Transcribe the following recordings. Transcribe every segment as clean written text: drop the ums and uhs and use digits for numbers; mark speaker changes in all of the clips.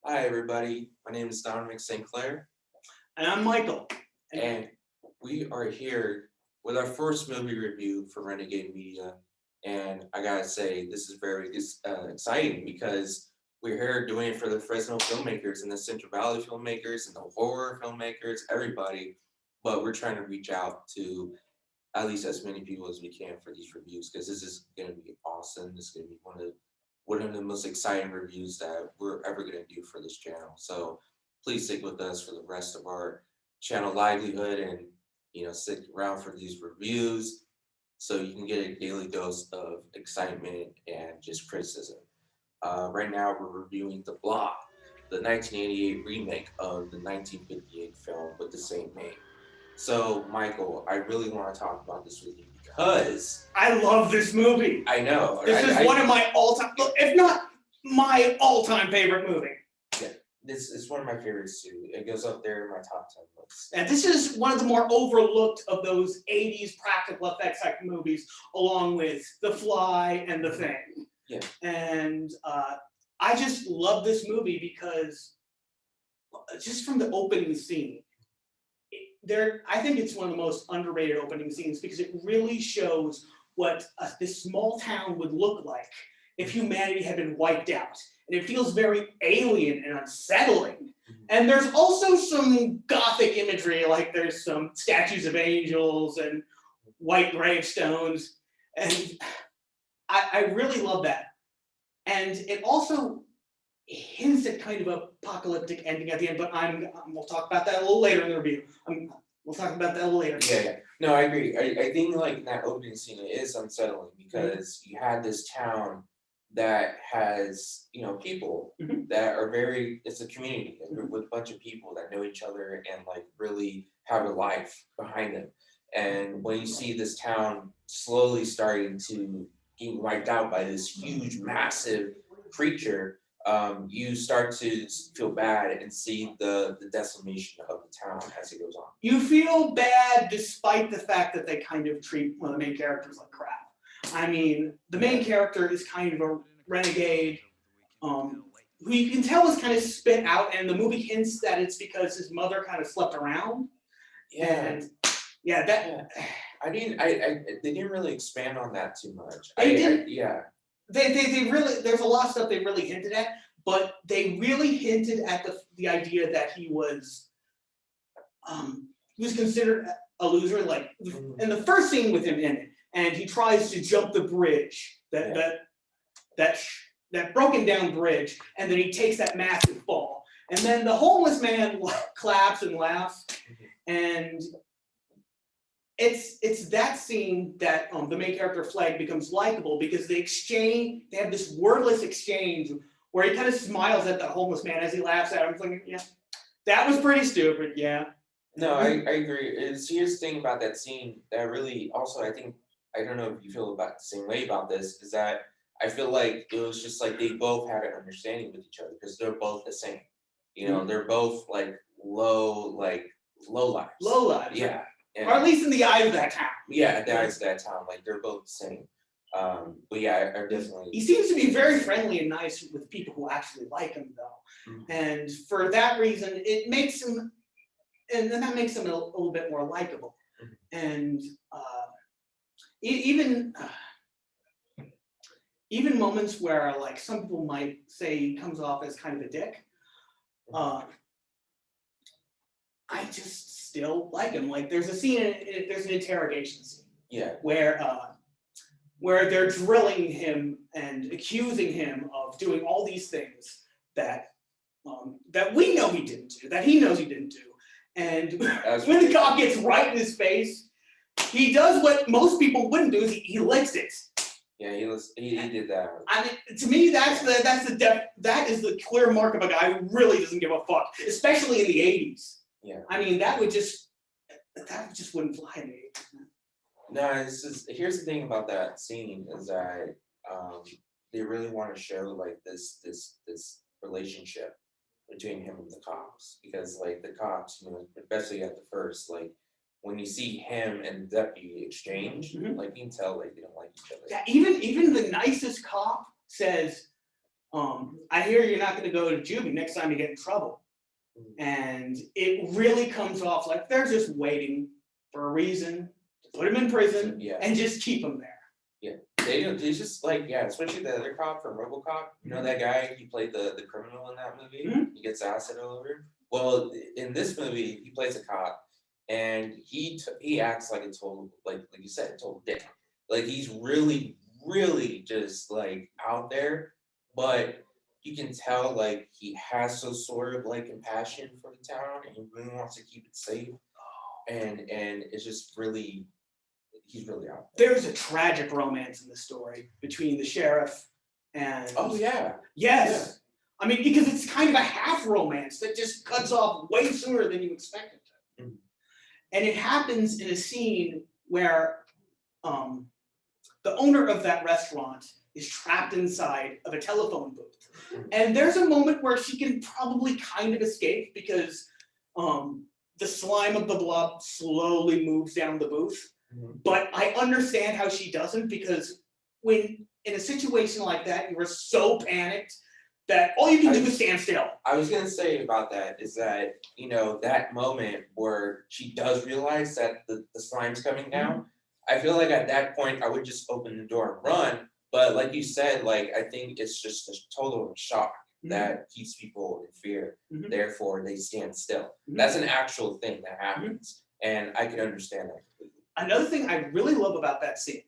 Speaker 1: Hi, everybody. My name is Dominic St. Clair,
Speaker 2: And I'm Michael.
Speaker 1: and we are here with our first movie review for Renegade Media. And I gotta say, this is very exciting because we're here doing it for the Fresno filmmakers and the Central Valley filmmakers and the horror filmmakers, everybody. But we're trying to reach out to at least as many people as we can for these reviews because this is gonna be awesome. This is gonna be one of the most exciting reviews that we're ever gonna do for this channel. So please stick with us for the rest of our channel livelihood and stick around for these reviews so you can get a daily dose of excitement and just criticism. Right now we're reviewing The Blob, the 1988 remake of the 1958 film with the same name. So, Michael, I really want to talk about this with you because
Speaker 2: I love this movie.
Speaker 1: I know
Speaker 2: This is one of my all-time, if not my all-time favorite movie.
Speaker 1: yeah, this is one of my favorites too. It goes up there in my top 10 list.
Speaker 2: And this is one of the more overlooked of those 80s practical effects type movies, along with The Fly and The Thing.
Speaker 1: Yeah.
Speaker 2: And I just love this movie because just from the opening scene, I think it's one of the most underrated opening scenes because it really shows what this small town would look like if humanity had been wiped out. And it feels very alien and unsettling. And there's also some gothic imagery, like there's some statues of angels and white gravestones. And I really love that. And it also hints at kind of an apocalyptic ending at the end, but we'll talk about that a little later in the review. We'll talk about that a little later.
Speaker 1: Yeah. No, I agree. I think like that opening scene is unsettling because you had this town that has, people that are it's a community with a bunch of people that know each other and like really have a life behind them. And when you see this town slowly starting to get wiped out by this huge, massive creature, you start to feel bad and see the decimation of the town as it goes on.
Speaker 2: You feel bad despite the fact that they kind of treat one of the main characters like crap. I mean, the main character is kind of a renegade, who you can tell is kind of spit out, and the movie hints that it's because his mother kind of slept around.
Speaker 1: Yeah.
Speaker 2: And yeah, that.
Speaker 1: They didn't really expand on that too much.
Speaker 2: They really, there's a lot of stuff they really hinted at, but they really hinted at the idea that he was considered a loser. Like in the first scene with him in it, and he tries to jump the bridge, that broken down bridge, and then he takes that massive fall, and then the homeless man claps and laughs, and it's that scene that the main character Flag becomes likable because they have this wordless exchange where he kind of smiles at the homeless man as he laughs at him. It's like, yeah, that was pretty stupid, yeah.
Speaker 1: No, I agree. Here's the thing about that scene that really also I don't know if you feel about the same way about this, is that I feel like it was just like they both had an understanding with each other because they're both the same. They're both like low lives.
Speaker 2: Low lives.
Speaker 1: Yeah.
Speaker 2: Or at least in the eyes of that town.
Speaker 1: Yeah, the eyes of that town. Like they're both the same. But yeah, I definitely.
Speaker 2: He seems to be very friendly and nice with people who actually like him, though. And for that reason, it makes him, and then that makes him a little bit more likable. And even moments where, like, some people might say he comes off as kind of a dick, I just still like him. Like, there's a scene, there's an interrogation scene.
Speaker 1: Yeah.
Speaker 2: Where they're drilling him and accusing him of doing all these things that we know he didn't do, that he knows he didn't do. And when the cop gets right in his face, he does what most people wouldn't do, is he licks it.
Speaker 1: Yeah, he did that.
Speaker 2: I mean, to me, that is the clear mark of a guy who really doesn't give a fuck, especially in the 80s.
Speaker 1: Yeah.
Speaker 2: I mean, that just wouldn't fly in the 80s.
Speaker 1: No, here's the thing about that scene is that they really want to show like this relationship between him and the cops, because like the cops, especially at the first, like when you see him and the deputy exchange, like you can tell like they don't like each other.
Speaker 2: Yeah, even the nicest cop says, I hear you're not gonna go to juvie next time you get in trouble. And it really comes off like they're just waiting for a reason to put him in prison
Speaker 1: Yeah.
Speaker 2: and just keep him there.
Speaker 1: They just like, yeah, especially the other cop from RoboCop. You know that guy? He played the criminal in that movie.
Speaker 2: Mhm.
Speaker 1: He gets acid all over him. Well, in this movie, he plays a cop, and he acts like a total, like you said, a total dick. Like he's really just like out there, but you can tell like he has some sort of like compassion for the town, and he really wants to keep it safe. And it's just really, he's really out there.
Speaker 2: There's a tragic romance in the story between the sheriff and
Speaker 1: Oh yeah.
Speaker 2: yes. I mean, because it's kind of a half romance that just cuts off way sooner than you expect it to.
Speaker 1: Mhm.
Speaker 2: And it happens in a scene where the owner of that restaurant is trapped inside of a telephone booth.
Speaker 1: Mhm.
Speaker 2: And there's a moment where she can probably kind of escape because the slime of the blob slowly moves down the booth.
Speaker 1: Mhm.
Speaker 2: But I understand how she doesn't, because when in a situation like that, you are so panicked that all you can do is stand still.
Speaker 1: I was gonna say about that is that, you know, that moment where she does realize that the slime's coming down, I feel like at that point I would just open the door and run. But like you said, like I think it's just a total shock that keeps people in fear.
Speaker 2: Mhm.
Speaker 1: Therefore, they stand still.
Speaker 2: Mhm.
Speaker 1: That's an actual thing that happens, and I can understand that completely.
Speaker 2: Another thing I really love about that scene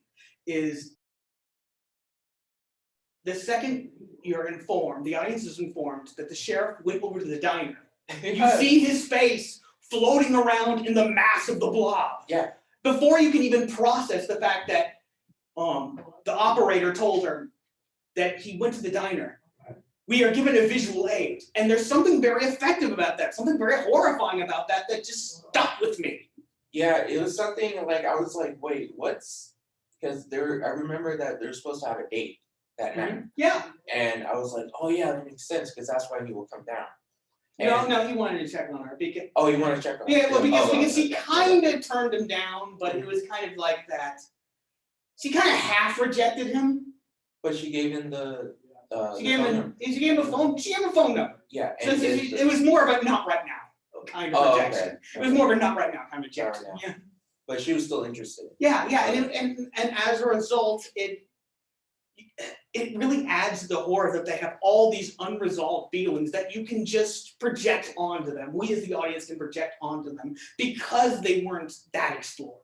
Speaker 2: is the second you're informed, the audience is informed that the sheriff went over to the diner. You see his face floating around in the mass of the blob.
Speaker 1: Yeah.
Speaker 2: Before you can even process the fact that the operator told her that he went to the diner. We are given a visual aid, and there's something very effective about that, something very horrifying about that that just stuck with me.
Speaker 1: Yeah, it was something like I was like, wait, what's because I remember that they're supposed to have a date that night.
Speaker 2: Yeah.
Speaker 1: And I was like, oh yeah, that makes sense because that's why he will come down.
Speaker 2: No, he wanted to check on her because
Speaker 1: Oh, you want to check on
Speaker 2: yeah, well, because
Speaker 1: oh,
Speaker 2: he kind of turned him down, but it was kind of like that. She kind of half rejected him.
Speaker 1: But she gave him the
Speaker 2: She gave him a phone. She gave him a phone number.
Speaker 1: Yeah,
Speaker 2: So it was more of a not right now kind of rejection.
Speaker 1: Okay.
Speaker 2: It was more of a not right now kind of rejection.
Speaker 1: Right now.
Speaker 2: Yeah.
Speaker 1: But she was still interested.
Speaker 2: Yeah, and as a result, it really adds to the horror that they have all these unresolved feelings that you can just project onto them. We as the audience can project onto them because they weren't that explored.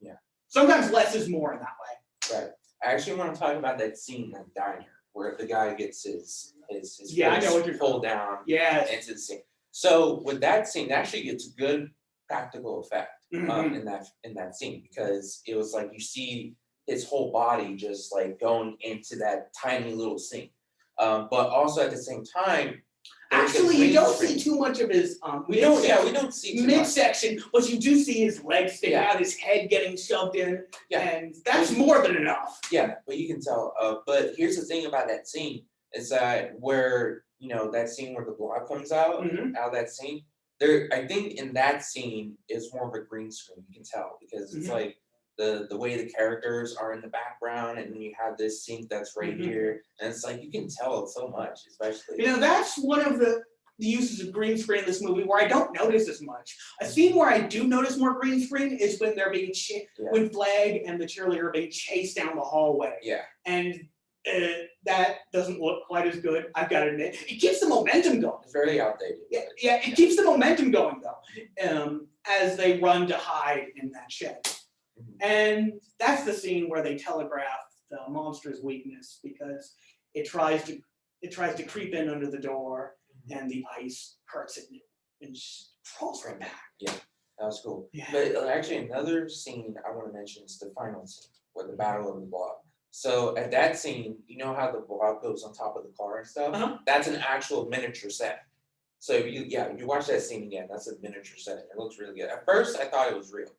Speaker 1: Yeah.
Speaker 2: Sometimes less is more in that way.
Speaker 1: Right. I actually want to talk about that scene in that diner where the guy gets his
Speaker 2: Yeah, I know what
Speaker 1: face
Speaker 2: you're
Speaker 1: pulled down
Speaker 2: Yes.
Speaker 1: into the scene. So with that scene, it actually gets good practical effect in that scene because it was like you see his whole body just like going into that tiny little scene. But also at the same time,
Speaker 2: actually you don't see too much of his
Speaker 1: we don't see too much.
Speaker 2: midsection, but you do see his legs sticking out, his head getting shoved in, and that's more than enough.
Speaker 1: Yeah, but you can tell. But here's the thing about that scene is that where that scene where the blob comes out of that scene. I think in that scene is more of a green screen. You can tell because it's like the way the characters are in the background, and then you have this scene that's right here, and it's like you can tell so much, especially.
Speaker 2: That's one of the uses of green screen in this movie where I don't notice as much. A scene where I do notice more green screen is when they're being when Flag and the cheerleader are being chased down the hallway.
Speaker 1: Yeah.
Speaker 2: And that doesn't look quite as good, I've got to admit. It keeps the momentum going.
Speaker 1: It's very outdated.
Speaker 2: Yeah, it keeps the momentum going though, as they run to hide in that shed. And that's the scene where they telegraph the monster's weakness because it tries to creep in under the door, and the ice hurts it and crawls right back.
Speaker 1: Yeah, that was cool.
Speaker 2: Yeah.
Speaker 1: But actually, another scene I want to mention is the final scene, where the battle of the blob. So at that scene, you know how the blob goes on top of the car and stuff? That's an actual miniature set. So if you watch that scene again, that's a miniature set. It looks really good. At first, I thought it was real.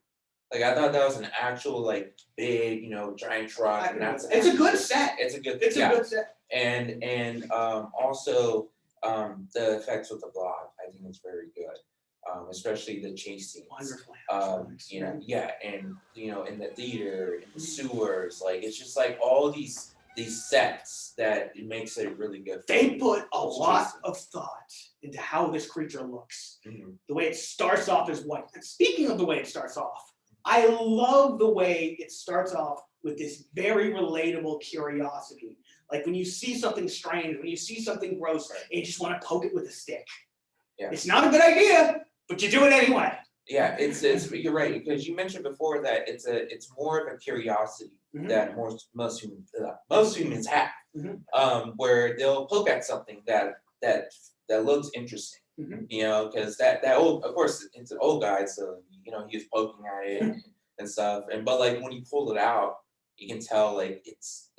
Speaker 1: Like I thought that was an actual like big, giant truck. And
Speaker 2: it's a good set.
Speaker 1: It's a good
Speaker 2: set.
Speaker 1: And also the effects with the blob, I think it's very good. Especially the chase scenes.
Speaker 2: Wonderful.
Speaker 1: And in the theater, in the sewers, like it's just like all these these sets that it makes it really good.
Speaker 2: They put a lot of thought into how this creature looks. The way it starts off is white. And speaking of the way it starts off, I love the way it starts off with this very relatable curiosity. Like when you see something strange, when you see something gross, and you just want to poke it with a stick.
Speaker 1: Yeah.
Speaker 2: It's not a good idea, but you do it anyway.
Speaker 1: Yeah, it's you're right, because you mentioned before that it's more of a curiosity that most humans have, where they'll poke at something that looks interesting, you know, because that old, of course, it's an old guy, so you know he was poking at it and stuff, but like when you pull it out, you can tell like it's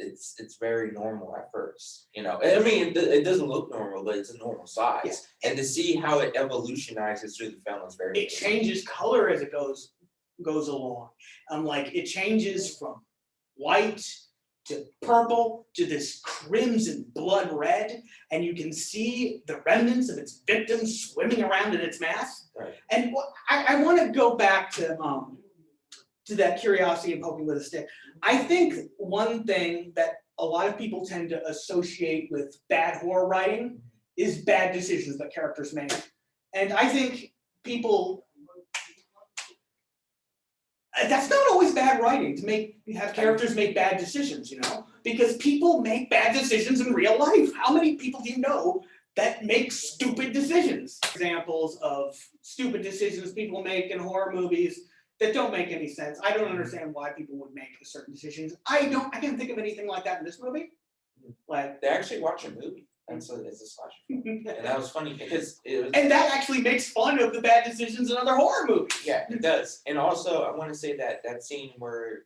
Speaker 1: very normal at first, you know. I mean, it doesn't look normal, but it's a normal size. Yes. And to see how it evolutionizes through the film is very. It
Speaker 2: changes color as it goes along. Like it changes from white to purple to this crimson blood red, and you can see the remnants of its victims swimming around in its mass.
Speaker 1: Right.
Speaker 2: And I want to go back to that curiosity and poking with a stick. I think one thing that a lot of people tend to associate with bad horror writing is bad decisions that characters make. And I think people, that's not always bad writing to have characters make bad decisions, you know, because people make bad decisions in real life. How many people do you know that make stupid decisions? Examples of stupid decisions people make in horror movies that don't make any sense. I don't understand why people would make certain decisions. I can't think of anything like that in this movie. Like
Speaker 1: they actually watch a movie. It's a slasher film. And that was funny because it was.
Speaker 2: And that actually makes fun of the bad decisions in other horror movies.
Speaker 1: Yeah, it does. And also, I want to say that scene where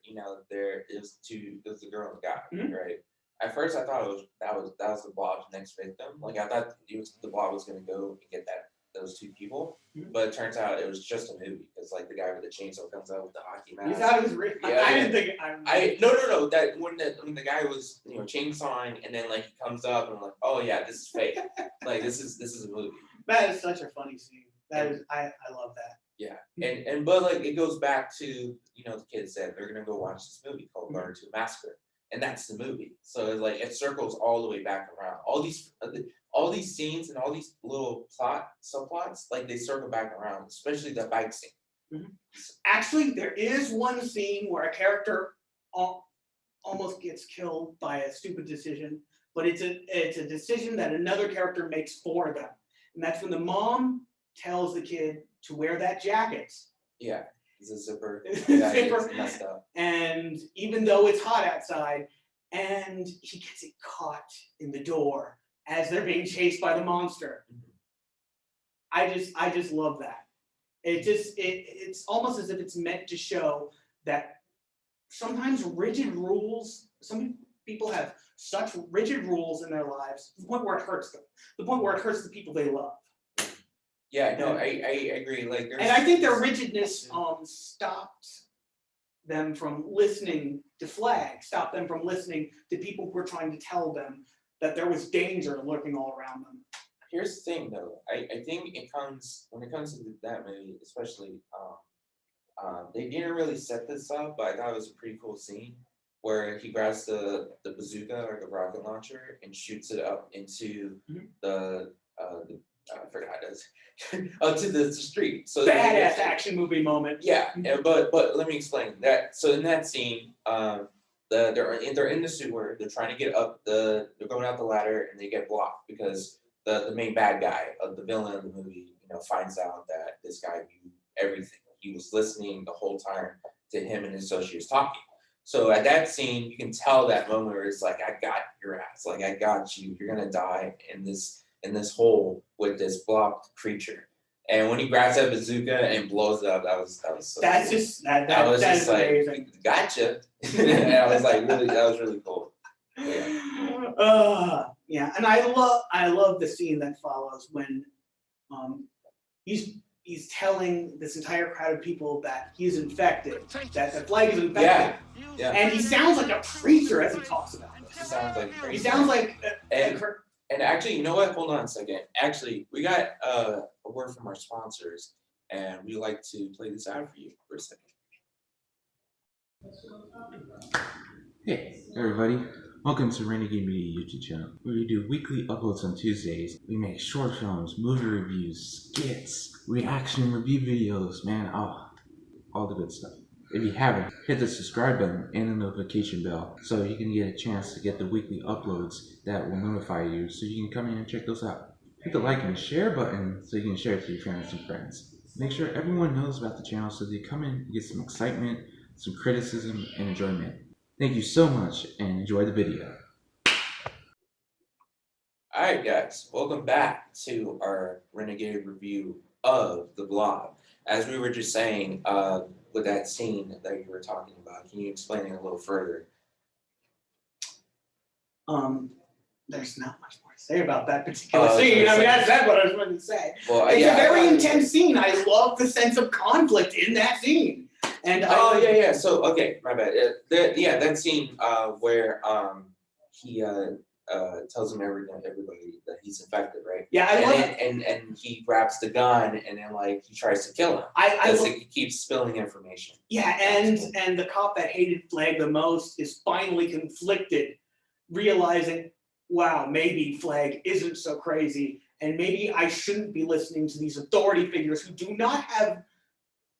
Speaker 1: there is the girl and the guy, right? At first, I thought that was the Blob's next victim. Like I thought the Blob was going to go and get those two people, but it turns out it was just a movie because like the guy with the chainsaw comes out with the hockey mask.
Speaker 2: You thought it was real?
Speaker 1: Yeah,
Speaker 2: I didn't think it.
Speaker 1: No. That when the guy was chainsawing and then like he comes up and I'm like, oh yeah, this is fake. Like this is a movie.
Speaker 2: That is such a funny scene. That is I love that.
Speaker 1: Yeah, and but like it goes back to the kids said they're gonna go watch this movie called Learn to Massacre, and that's the movie. So like it circles all the way back around. All these scenes and all these little subplots, like they circle back around, especially the bike scene.
Speaker 2: Actually, there is one scene where a character almost gets killed by a stupid decision, but it's a decision that another character makes for them, and that's when the mom tells the kid to wear that jacket.
Speaker 1: Yeah, it's a zipper.
Speaker 2: Yeah, zipper.
Speaker 1: It's messed up.
Speaker 2: And even though it's hot outside, and he gets it caught in the door as they're being chased by the monster. I just love that. It's almost as if it's meant to show that sometimes rigid rules, some people have such rigid rules in their lives, to the point where it hurts them, the point where it hurts the people they love.
Speaker 1: Yeah, no, I agree. Like,
Speaker 2: and I think their rigidness stopped them from listening to Flag, stopped them from listening to people who were trying to tell them that there was danger lurking all around them.
Speaker 1: Here's the thing, though. I think when it comes to that movie, especially, they didn't really set this up, but I thought it was a pretty cool scene where he grabs the bazooka or the rocket launcher and shoots it up into I forgot how it does. Up to the street. So
Speaker 2: badass action movie moment.
Speaker 1: Yeah, but let me explain that. So in that scene, they're in the sewer. They're trying to get up they're going out the ladder and they get blocked because the main bad guy, the villain of the movie, finds out that this guy knew everything. He was listening the whole time to him and his associates talking. So at that scene, you can tell that moment where it's like, I got your ass. Like, I got you. You're gonna die in this hole with this blob creature. And when he grabs that bazooka and blows it up, that was so
Speaker 2: that's
Speaker 1: cool.
Speaker 2: just that's
Speaker 1: like,
Speaker 2: amazing.
Speaker 1: Gotcha. And I was like, really, that was really cool.
Speaker 2: Yeah. Yeah, and I love the scene that follows when he's telling this entire crowd of people that he's infected, that the Flag is infected.
Speaker 1: Yeah.
Speaker 2: And he sounds like a preacher as he talks about it.
Speaker 1: He sounds like crazy.
Speaker 2: He sounds like
Speaker 1: and actually, you know what? Hold on a second. Actually, we got a word from our sponsors, and we'd like to play this out for you for a second.
Speaker 3: Hey, everybody. Welcome to Renegade Media YouTube channel, where we do weekly uploads on Tuesdays. We make short films, movie reviews, skits, reaction review videos, man, all the good stuff. If you haven't, hit the subscribe button and the notification bell so you can get a chance to get the weekly uploads that will notify you so you can come in and check those out. Hit the like and share button so you can share it to your family and friends. Make sure everyone knows about the channel so they come in and get some excitement, some criticism, and enjoyment. Thank you so much and enjoy the video.
Speaker 1: Alright guys, welcome back to our Renegade review of the Blob. As we were just saying, with that scene that you were talking about, can you explain it a little further?
Speaker 2: There's not much more to say about that particular scene. I mean, that's what I was going to say.
Speaker 1: Well,
Speaker 2: it's
Speaker 1: yeah,
Speaker 2: a very intense scene. I love the sense of conflict in that scene. And
Speaker 1: yeah. So okay, my bad. That scene where he tells him everybody that he's infected, right?
Speaker 2: Yeah, I love it.
Speaker 1: And he grabs the gun and then like he tries to kill him. He keeps spilling information.
Speaker 2: Yeah, and the cop that hated Flag the most is finally conflicted, realizing, wow, maybe Flag isn't so crazy, and maybe I shouldn't be listening to these authority figures who do not have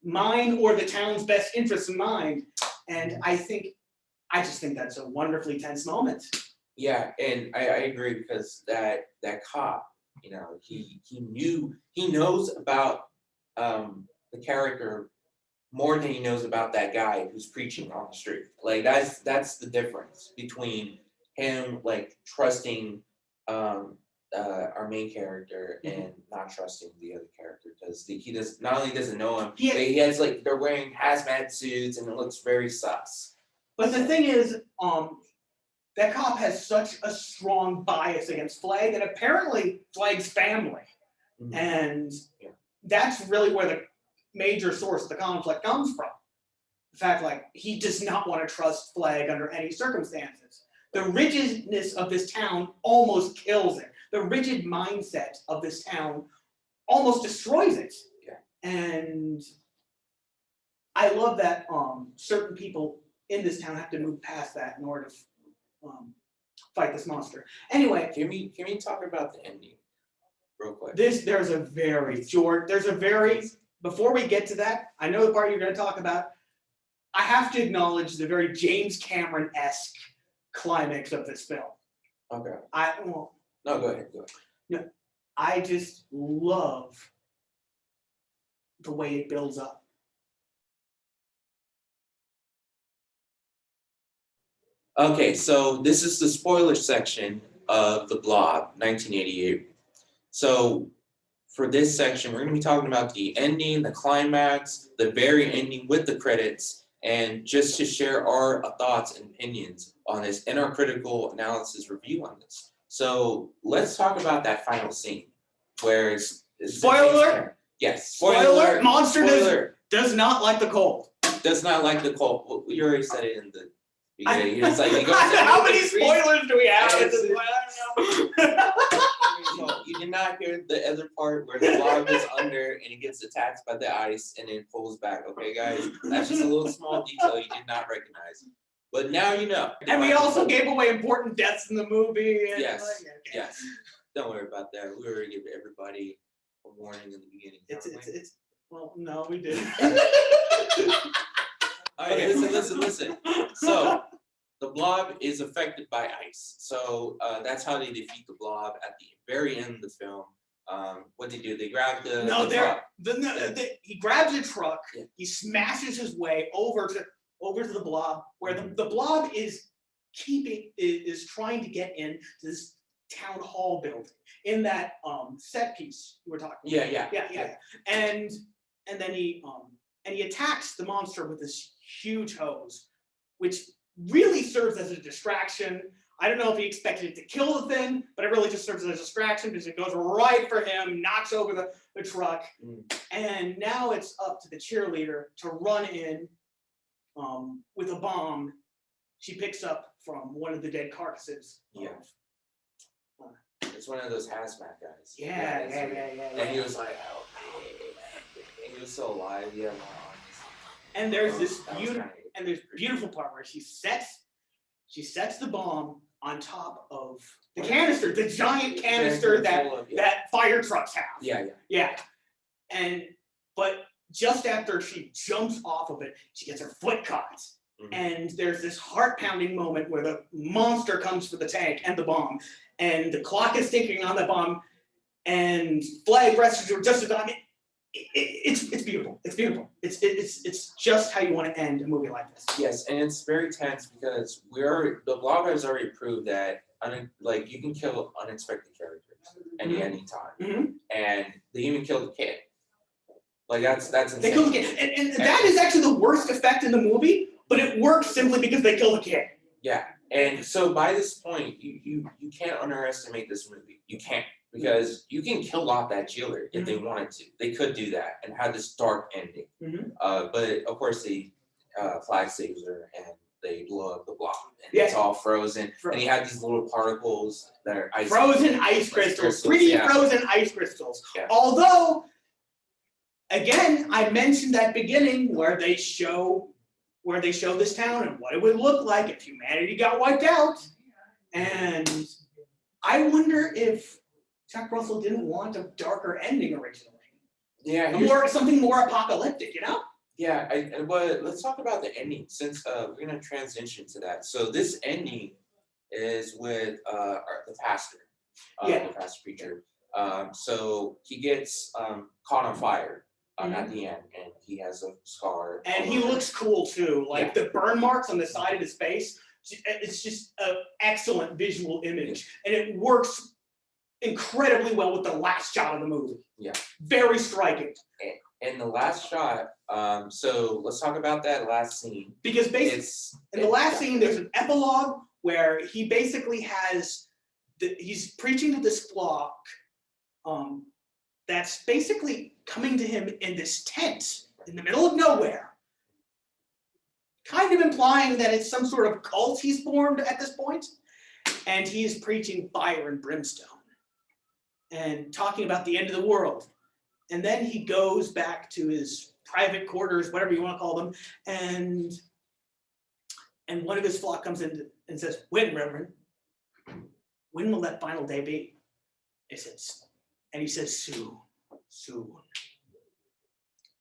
Speaker 2: mine or the town's best interests in mind. And I just think that's a wonderfully tense moment.
Speaker 1: Yeah, and I agree because that cop, you know, he knows about the character more than he knows about that guy who's preaching on the street. Like that's the difference between him like trusting our main character and not trusting the other character because he does not only doesn't know him, but he has like they're wearing hazmat suits and it looks very sus.
Speaker 2: But the thing is, that cop has such a strong bias against Flag and apparently Flag's family. Mm-hmm. And that's really where the major source of the conflict comes from. The fact, like, he does not want to trust Flag under any circumstances. The rigidness of this town almost kills it. The rigid mindset of this town almost destroys it. Yeah. And I love that certain people in this town have to move past that in order to fight this monster. Anyway,
Speaker 1: can we talk about the ending real quick?
Speaker 2: Before we get to that, I know the part you're going to talk about. I have to acknowledge the very James Cameron-esque climax of this film.
Speaker 1: Okay.
Speaker 2: No,
Speaker 1: go ahead.
Speaker 2: No, I just love the way it builds up.
Speaker 1: Okay, so this is the spoiler section of The Blob, 1988. So for this section, we're going to be talking about the ending, the climax, the very ending with the credits, and just to share our thoughts and opinions on this and our critical analysis review on this. So let's talk about that final scene where it's
Speaker 2: spoiler.
Speaker 1: Yes,
Speaker 2: spoiler. Monster does not like the cold.
Speaker 1: Does not like the cold. Well, you already said it in the.
Speaker 2: How many spoilers do we have? I don't know.
Speaker 1: So you did not hear the other part where the Blob is under and he gets attacked by the ice and then pulls back. Okay, guys, that's just a little small detail you did not recognize, but now you know.
Speaker 2: And we also gave away important deaths in the movie.
Speaker 1: Yes, yes. Don't worry about that. We already gave everybody a warning in the beginning.
Speaker 2: Well, no, we didn't.
Speaker 1: Okay, listen. So, the Blob is affected by ice. So, that's how they defeat the Blob at the very end of the film. What they do? They grab the truck.
Speaker 2: He grabs a truck. Yeah. He smashes his way over to the Blob, where the Blob is trying to get into this town hall building in that set piece you were talking about. Yeah. And then he attacks the monster with this huge hose, which really serves as a distraction. I don't know if he expected it to kill the thing, but it really just serves as a distraction because it goes right for him, knocks over the truck. And now it's up to the cheerleader to run in with a bomb she picks up from one of the dead carcasses.
Speaker 1: It's one of those hazmat guys.
Speaker 2: Yeah.
Speaker 1: And he was like, oh, and he was so alive. Yeah.
Speaker 2: And there's this beautiful part where she sets the bomb on top of the canister, the giant canister that that fire trucks have.
Speaker 1: Yeah.
Speaker 2: Yeah. But just after she jumps off of it, she gets her foot caught.
Speaker 1: Mhm.
Speaker 2: And there's this heart-pounding moment where the monster comes for the tank and the bomb, and the clock is ticking on the bomb, and flag rescues are just about it's beautiful. It's beautiful. It's just how you want to end a movie like this.
Speaker 1: Yes, and it's very tense because the Blob has already proved that like you can kill unexpected characters any time, and they even killed the kid. Like that's insane.
Speaker 2: They kill the kid, and that is actually the worst effect in the movie, but it works simply because they kill the kid.
Speaker 1: Yeah, and so by this point, you can't underestimate this movie. You can't, because you can kill off that jailer if they wanted to. They could do that and have this dark ending. But of course, the flag saves her and they blow up the blob, and it's all frozen. And you have these little particles that are
Speaker 2: frozen ice crystals, 3D frozen ice crystals.
Speaker 1: Yeah.
Speaker 2: Although, again, I mentioned that beginning where they show this town and what it would look like if humanity got wiped out. And I wonder if Chuck Russell didn't want a darker ending originally.
Speaker 1: Yeah,
Speaker 2: something more apocalyptic, you know?
Speaker 1: Yeah, but let's talk about the ending, since we're gonna transition to that. So this ending is with the pastor, the pastor preacher. So he gets caught on fire at the end, and he has a scar.
Speaker 2: And he looks cool too, like the burn marks on the side of his face. It's just an excellent visual image, and it works incredibly well with the last shot of the movie.
Speaker 1: Yeah,
Speaker 2: very striking.
Speaker 1: And the last shot, so let's talk about that last scene.
Speaker 2: Because basically, in the last scene, there's an epilogue where he basically he's preaching to this flock that's basically coming to him in this tent in the middle of nowhere, kind of implying that it's some sort of cult he's formed at this point, and he's preaching fire and brimstone and talking about the end of the world. And then he goes back to his private quarters, whatever you want to call them, and one of his flock comes in and says, "When, Reverend? When will that final day be?" He says, "Soon, soon."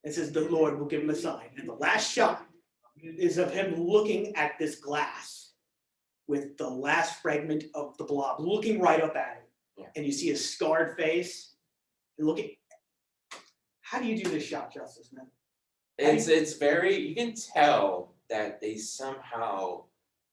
Speaker 2: It says, "The Lord will give him a sign." And the last shot is of him looking at this glass with the last fragment of the blob, looking right up at him. Yeah. And you see his scarred face and looking. How do you do this shot justice, man?
Speaker 1: It's very, you can tell that they somehow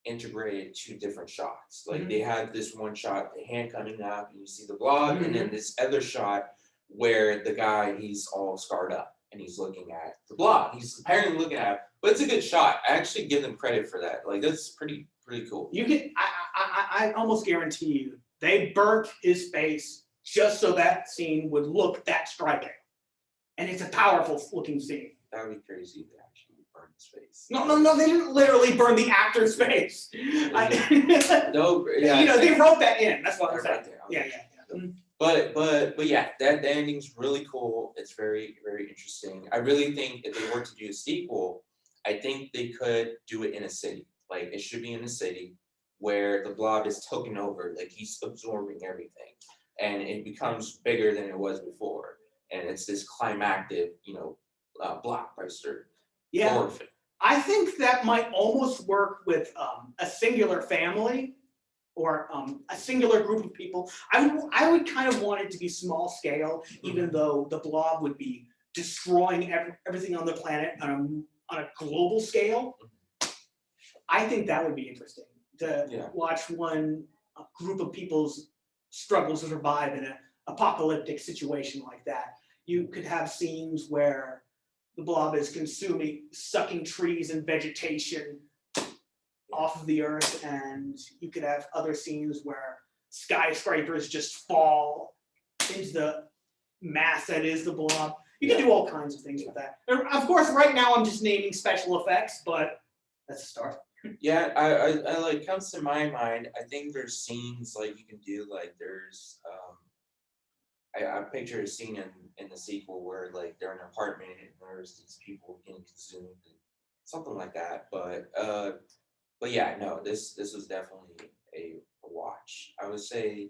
Speaker 1: integrated two different shots. Like they had this one shot, the hand coming up, and you see the blob, and then this other shot where the guy, he's all scarred up and he's looking at the blob. He's apparently looking at it, but it's a good shot. I actually give them credit for that. Like that's pretty cool.
Speaker 2: You can, I almost guarantee you, they burnt his face just so that scene would look that striking. And it's a powerful looking scene.
Speaker 1: That would be crazy if they actually burn his face.
Speaker 2: No, they didn't literally burn the actor's face.
Speaker 1: No, yeah.
Speaker 2: You know, they wrote that in. That's what I'm saying.
Speaker 1: Okay. Yeah. But yeah, that ending's really cool. It's very, very interesting. I really think if they were to do a sequel, I think they could do it in a city. Like it should be in a city where the blob is taking over, like he's absorbing everything, and it becomes bigger than it was before. And it's this climactic, blockbuster.
Speaker 2: Yeah,
Speaker 1: horror film.
Speaker 2: I think that might almost work with a singular family or a singular group of people. I would kind of want it to be small scale, even though the blob would be destroying everything on the planet on a global scale. I think that would be interesting to watch a group of people's struggles to survive in an apocalyptic situation like that. You could have scenes where the blob is sucking trees and vegetation off of the earth, and you could have other scenes where skyscrapers just fall into the mass that is the blob. You can do all kinds of things with that. And of course, right now I'm just naming special effects, but that's a start.
Speaker 1: Yeah, I like comes to my mind. I think there's scenes like you can do, like there's I picture a scene in the sequel where like they're in an apartment and there's these people getting consumed, something like that. But yeah, no, this was definitely a watch. I would say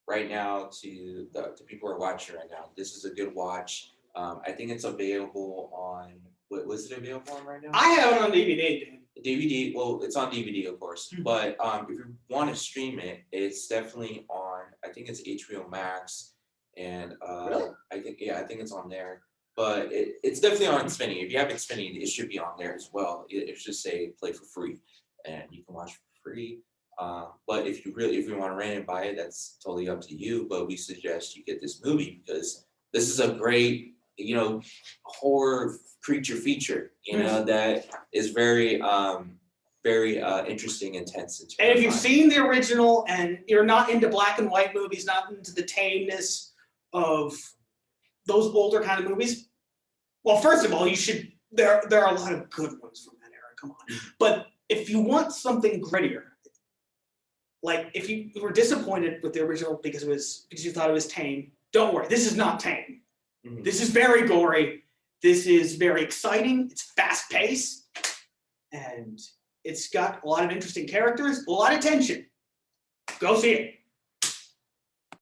Speaker 1: right now to the people who are watching right now, this is a good watch. I think it's available on what was it available on right now?
Speaker 2: I have it on DVD, dude.
Speaker 1: DVD. Well, it's on DVD, of course.
Speaker 2: Mhm.
Speaker 1: But if you want to stream it, it's definitely on. I think it's HBO Max, and
Speaker 2: Really?
Speaker 1: I think it's on there. But it's definitely on Xfinity. If you have Xfinity, it should be on there as well. It should say play for free, and you can watch for free. But if you want to rent and buy it, that's totally up to you. But we suggest you get this movie because this is a great, horror creature feature, that is very, very interesting, intense, and
Speaker 2: And if you've
Speaker 1: terrifying.
Speaker 2: seen the original and you're not into black and white movies, not into the tameness of those older kind of movies, well, first of all, you should. There are a lot of good ones from that era. Come on, but if you want something grittier, like if you were disappointed with the original because you thought it was tame, don't worry. This is not tame.
Speaker 1: Mhm.
Speaker 2: This is very gory. This is very exciting. It's fast paced, and it's got a lot of interesting characters, a lot of tension. Go see it.